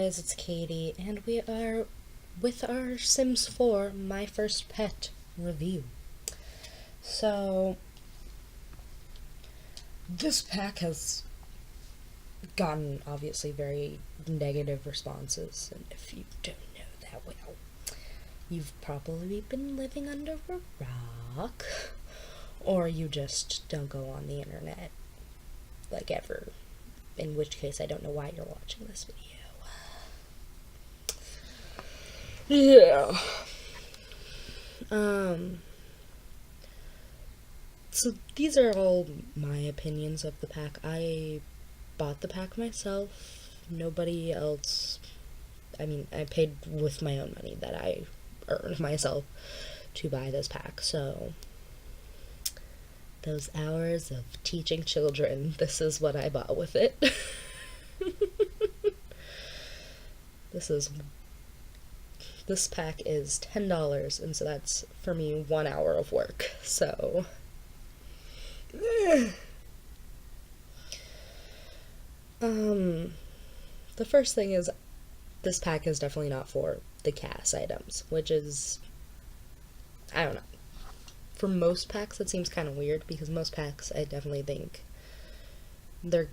guys, it's Katie, and we are with our Sims 4 My First Pet review. So, this pack has gotten, obviously, very negative responses, and if you don't know that well, you've probably been living under a rock, or you just don't go on the internet, like, ever. In which case, I don't know why you're watching this video. Yeah. So these are all my opinions of the pack. I bought the pack myself. Nobody else. I mean, I paid with my own money that I earned myself to buy this pack. So those hours of teaching children, this is what I bought with it. This pack is $10, and so that's, for me, 1 hour of work, so... The first thing is, this pack is definitely not for the CAS items, which is... I don't know. For most packs, it seems kind of weird, because most packs, I definitely think, they're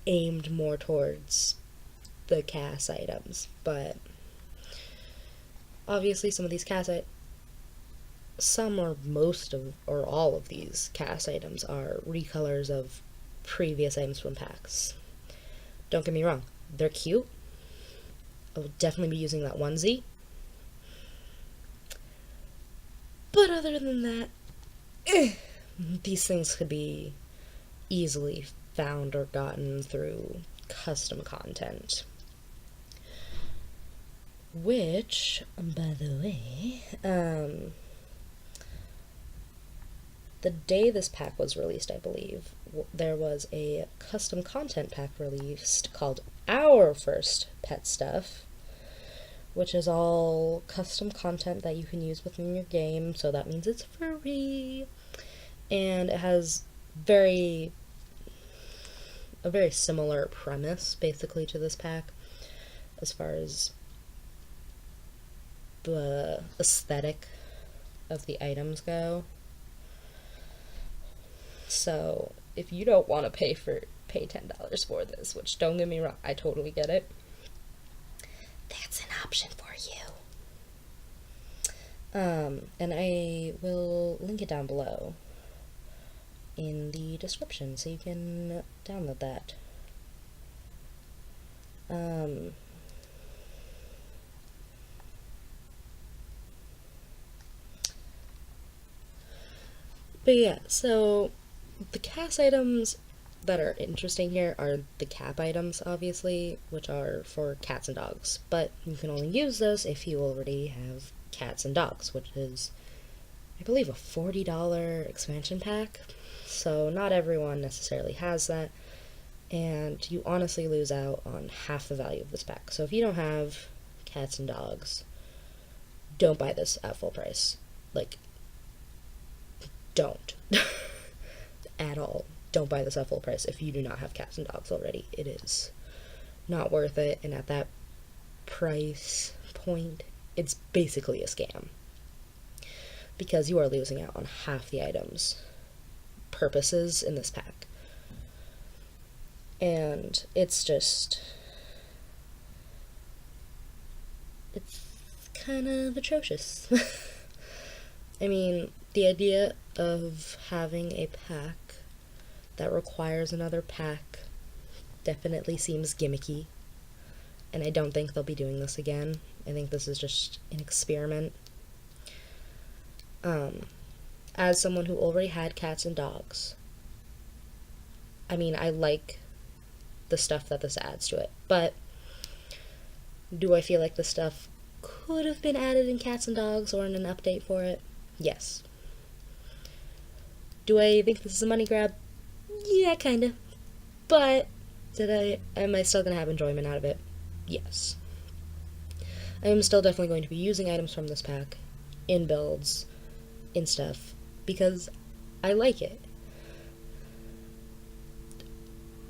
aimed more towards the CAS items, but... Obviously, some of these some or most of, or all of these CAS items are recolors of previous items from packs. Don't get me wrong, they're cute. I'll definitely be using that onesie. But other than that, these things could be easily found or gotten through custom content. Which, by the way, the day this pack was released, I believe, there was a custom content pack released called Our First Pet Stuff, which is all custom content that you can use within your game, so that means it's free, and it has a very similar premise, basically, to this pack, as far as the aesthetic of the items go. So if you don't want to pay $10 for this, which, don't get me wrong, I totally get it, that's an option for you. And I will link it down below in the description so you can download that. But yeah, so the CAS items that are interesting here are the CAP items, obviously, which are for cats and dogs. But you can only use those if you already have cats and dogs, which is, I believe, a $40 expansion pack. So not everyone necessarily has that, and you honestly lose out on half the value of this pack. So if you don't have cats and dogs, don't buy this at full price. Like, don't. At all. Don't buy this at full price if you do not have cats and dogs already. It is not worth it, and at that price point, it's basically a scam. Because you are losing out on half the items' purposes in this pack. And it's kind of atrocious. I mean, the idea of having a pack that requires another pack definitely seems gimmicky, and I don't think they'll be doing this again. I think this is just an experiment. As someone who already had cats and dogs, I mean, I like the stuff that this adds to it, but do I feel like the stuff could have been added in cats and dogs or in an update for it? Yes. Do I think this is a money grab? Yeah, kinda. But am I still gonna have enjoyment out of it? Yes. I am still definitely going to be using items from this pack in builds, in stuff, because I like it.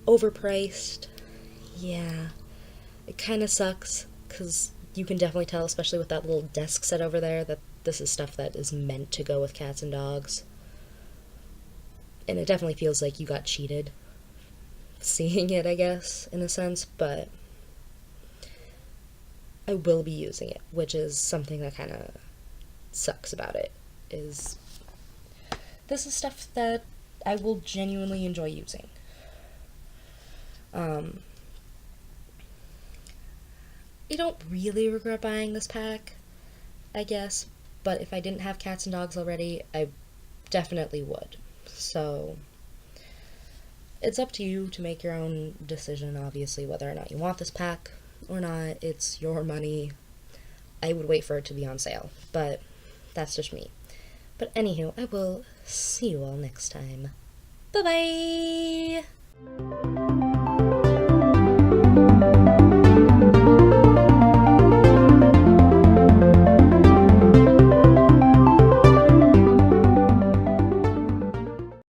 Overpriced? Yeah. It kind of sucks, because you can definitely tell, especially with that little desk set over there, that this is stuff that is meant to go with cats and dogs. And it definitely feels like you got cheated seeing it, I guess, in a sense, but I will be using it, which is something that kind of sucks about it, is this is stuff that I will genuinely enjoy using. I don't really regret buying this pack, I guess, but if I didn't have cats and dogs already, I definitely would. So, it's up to you to make your own decision, obviously, whether or not you want this pack or not. It's your money. I would wait for it to be on sale, but that's just me. But anywho, I will see you all next time. Bye-bye!